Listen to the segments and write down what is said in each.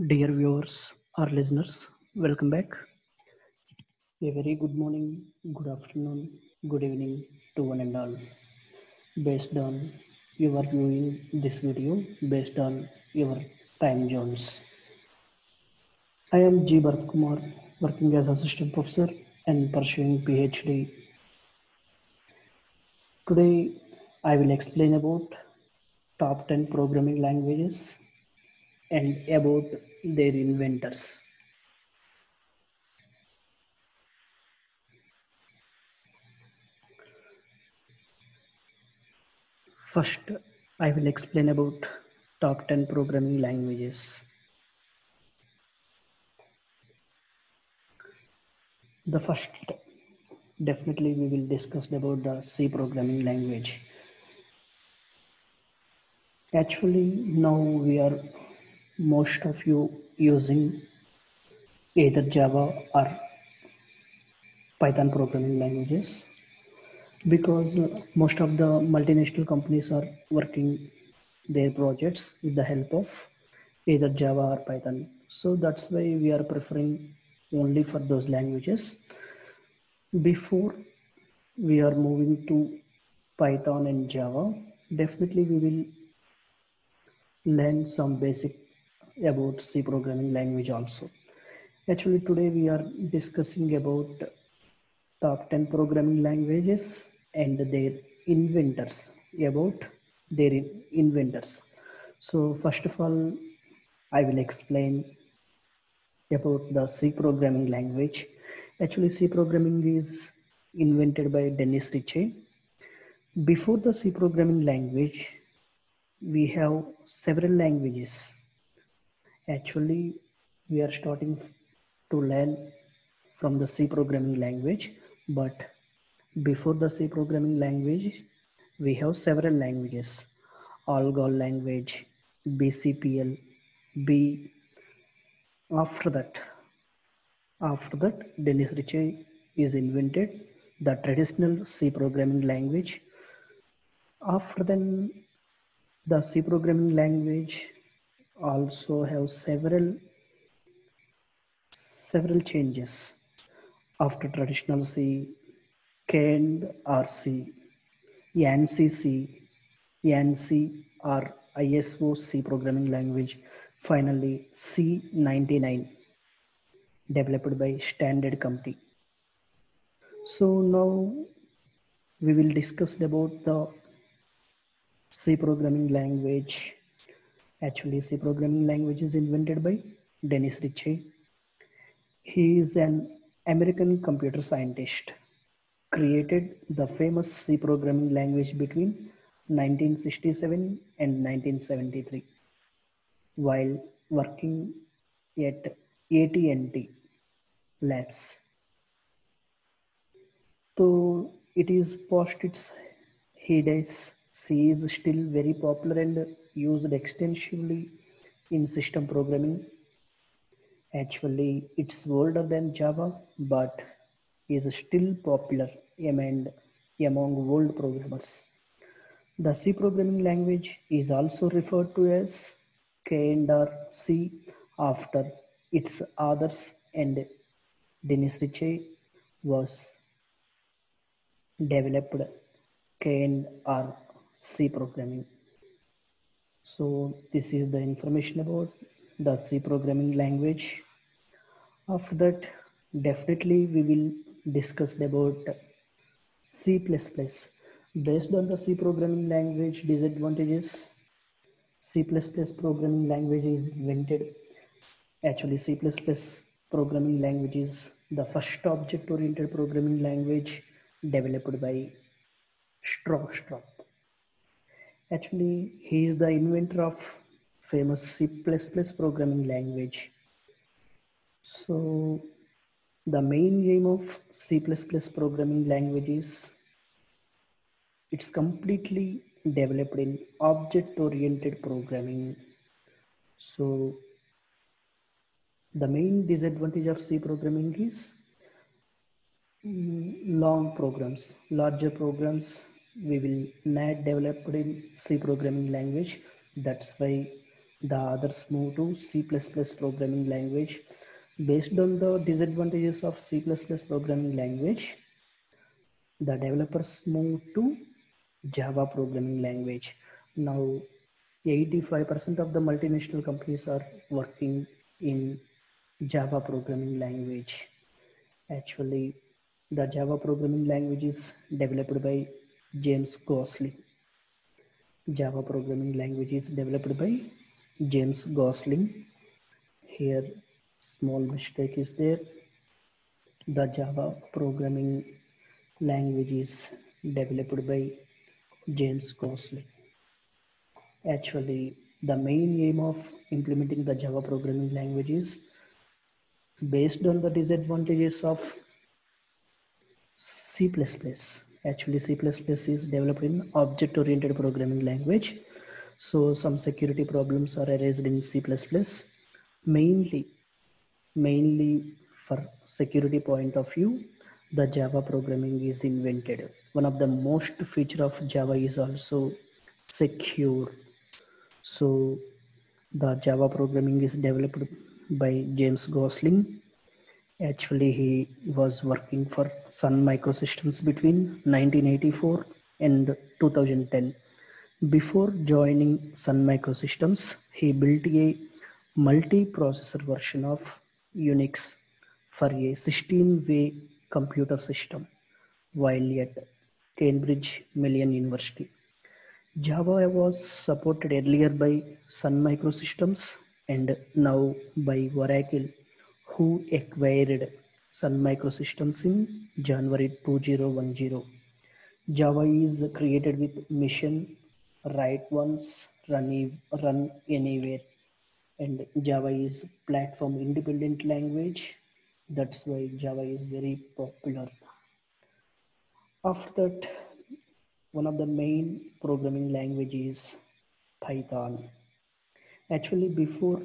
Dear viewers or listeners, welcome back. A very good morning, good afternoon, good evening to one and all. Based on you are viewing this video, based on your time zones. I am G. Bharat Kumar, working as assistant professor and pursuing PhD. Today, I will explain about top 10 programming languages and about their inventors. First, I will explain about top 10 programming languages. The first, definitely we will discuss about the C programming language. Actually, now we are most of you using either Java or Python programming languages because most of the multinational companies are working their projects with the help of either Java or Python. So that's why we are preferring only for those languages. Before we are moving to Python and Java, definitely we will learn some basic about C programming language also. Actually, today we are discussing about top 10 programming languages and their inventors, about their inventors. So first of all, I will explain about the C programming language. Actually, C programming is invented by Dennis Ritchie. Before the C programming language, we have several languages. Actually, we are starting to learn from the C programming language, but before the C programming language, we have several languages. Algol language, BCPL, B. After that, Dennis Ritchie is invented the traditional C programming language. After then, the C programming language also have several changes after traditional C, canned RC, YANSI C, YANSI or ISO C programming language. Finally, C99 developed by Standard Company. So now we will discuss about the C programming language. Actually, C programming language is invented by Dennis Ritchie. He is an American computer scientist, created the famous C programming language between 1967 and 1973 while working at AT&T Labs. So it is past its heydays. C is still very popular and used extensively in system programming. Actually, it's older than Java, but is still popular among world programmers. The C programming language is also referred to as K&R-C after its authors, and Dennis Ritchie was developed K&R-C programming. So this is the information about the C programming language. After that, definitely we will discuss about C++. Based on the C programming language disadvantages, C++ programming language is invented. Actually, C++ programming language is the first object-oriented programming language developed by Stroustrup. Actually, he is the inventor of famous C++ programming language. So, the main aim of C++ programming language is it's completely developed in object-oriented programming. So, the main disadvantage of C programming is long programs, larger programs we will not develop in C programming language. That's why The others move to C++ programming language. Based on the disadvantages of C++ programming language, the developers move to Java programming language. Now, 85% of the multinational companies are working in Java programming language. Actually, the Java programming language is developed by James Gosling. Java programming language is developed by James Gosling. Here, small mistake is there. The Java programming language is developed by James Gosling. Actually, the main aim of implementing the Java programming language is based on the disadvantages of C++. Actually, C++ is developed in object-oriented programming language. So some security problems are raised in C++. Mainly for security point of view, the Java programming is invented. One of the most feature of Java is also secure. So the Java programming is developed by James Gosling. Actually, he was working for Sun Microsystems between 1984 and 2010. Before joining Sun Microsystems, he built a multi-processor version of Unix for a 16-way computer system while at Cambridge Mellon University. Java was supported earlier by Sun Microsystems and now by Oracle, who acquired Sun Microsystems in January 2010. Java is created with mission, write once, run anywhere, and Java is platform independent language. That's why Java is very popular. After that, one of the main programming languages Python. Actually, before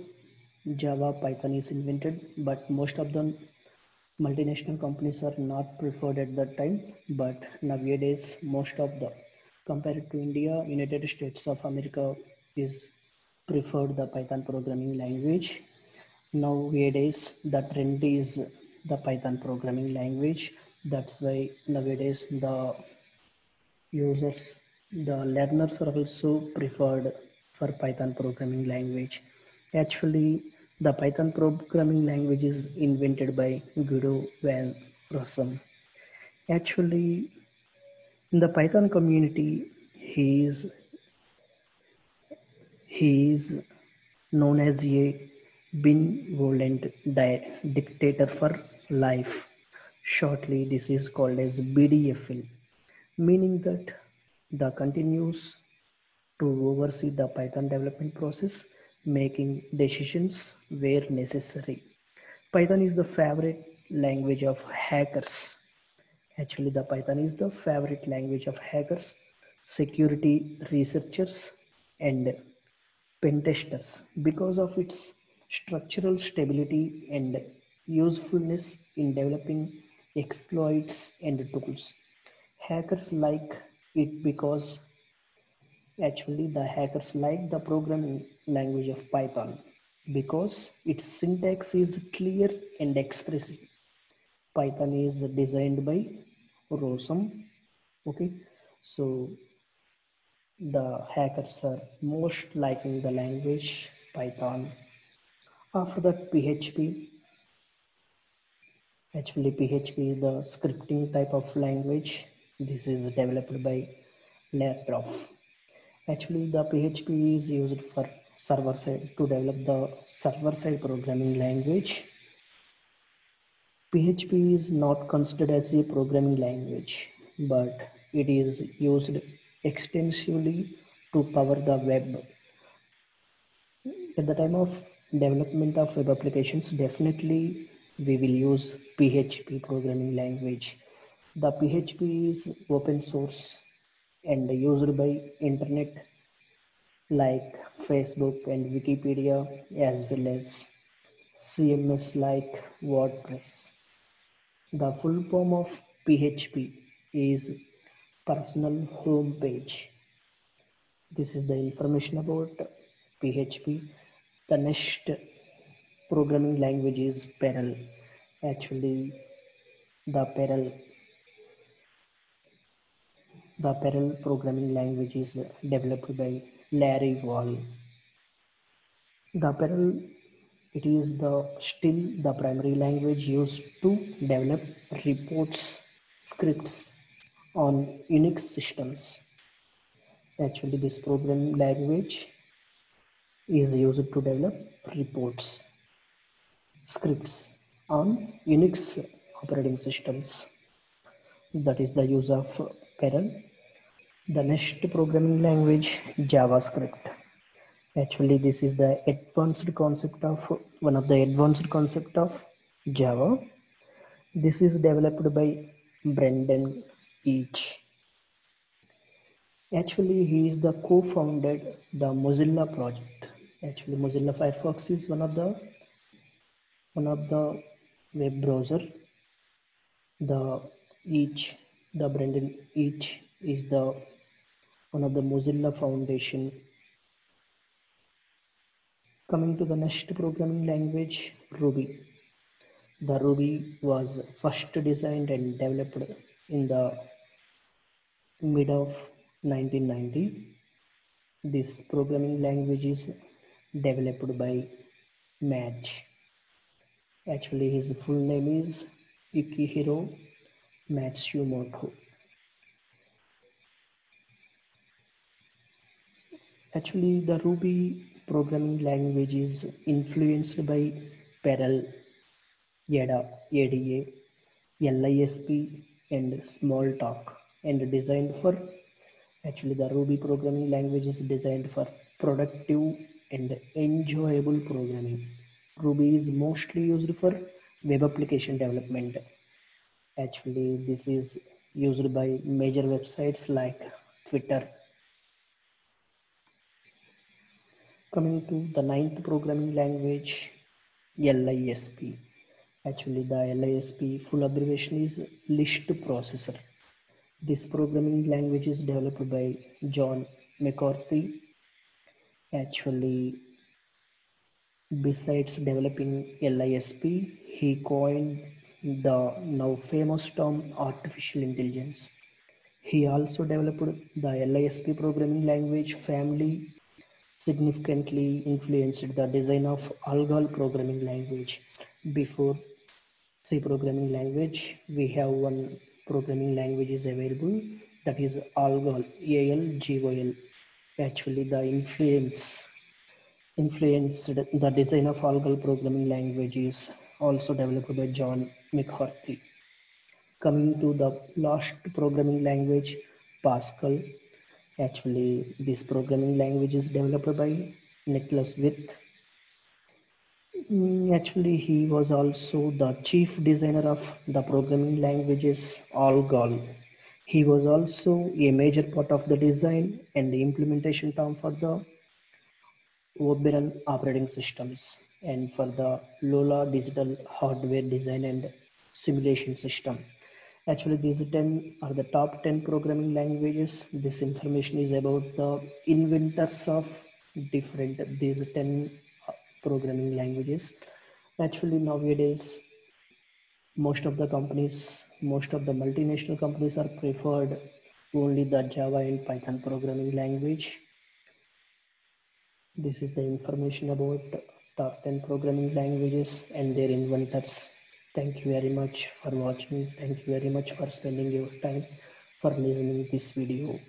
Java, Python is invented, but most of the multinational companies are not preferred at that time. But nowadays, most of the, compared to India, United States of America is preferred the Python programming language. Nowadays, the trend is the Python programming language. That's why nowadays the users, the learners are also preferred for Python programming language. Actually, the Python programming language is invented by Guido van Rossum. Actually, in the Python community, he is known as a benevolent dictator for life. Shortly, this is called as BDFL, meaning that the continues to oversee the Python development process, making decisions where necessary. Python is the favorite language of hackers. Actually, the Python is the favorite language of hackers, security researchers, and pen testers because of its structural stability and usefulness in developing exploits and tools. Hackers like it because actually the hackers like the programming language of Python because its syntax is clear and expressive. Python is designed by Rossum. Okay, so the hackers are most liking the language Python. After that, PHP. Actually, PHP is the scripting type of language. This is developed by Latroff. Actually, the PHP is used for server side to develop the server side programming language. PHP is not considered as a programming language, but it is used extensively to power the web. At the time of development of web applications, definitely we will use PHP programming language. The PHP is open source and used by internet like Facebook and Wikipedia, as well as CMS like WordPress. The full form of PHP is personal home page. This is the information about PHP. The next programming language is Perl. Actually, the Perl programming language is developed by Larry Wall. The Perl, it is still the primary language used to develop reports scripts on Unix systems. Actually, this programming language is used to develop reports scripts on Unix operating systems. That is the use of Perl. The next programming language, JavaScript. Actually, this is the advanced concept of one of the advanced concept of Java. This is developed by Brendan Eich. Actually, he is the co-founded the Mozilla project. Actually, Mozilla Firefox is one of the web browser. The Brendan Eich is the one of the Mozilla Foundation. Coming to the next programming language, Ruby. The Ruby was first designed and developed in the mid of 1990. This programming language is developed by Match. Actually, his full name is Yukihiro Matsumoto. Actually, the Ruby programming language is influenced by Perl, ADA, Lisp, and Smalltalk, and designed for actually the Ruby programming language is designed for productive and enjoyable programming. Ruby is mostly used for web application development. Actually, this is used by major websites like Twitter. Coming to the ninth programming language, Lisp. Actually, the Lisp full abbreviation is List Processor. This programming language is developed by John McCarthy. Actually, besides developing Lisp, he coined the now famous term artificial intelligence. He also developed the Lisp programming language family, significantly influenced the design of ALGOL programming language. Before C programming language, we have one programming language is available, that is ALGOL, ALGOL. Actually, the influenced the design of ALGOL programming language is also developed by John McCarthy. Coming to the last programming language, Pascal. Actually, this programming language is developed by Nicholas Witt. Actually, he was also the chief designer of the programming languages ALGOL. He was also a major part of the design and the implementation term for the Oberon operating systems and for the Lola digital hardware design and simulation system. Actually, these 10 are the top 10 programming languages. This information is about the inventors of these 10 programming languages. Actually, nowadays, most of the multinational companies are preferred only the Java and Python programming language. This is the information about top 10 programming languages and their inventors. Thank you very much for watching. Thank you very much for spending your time for listening this video.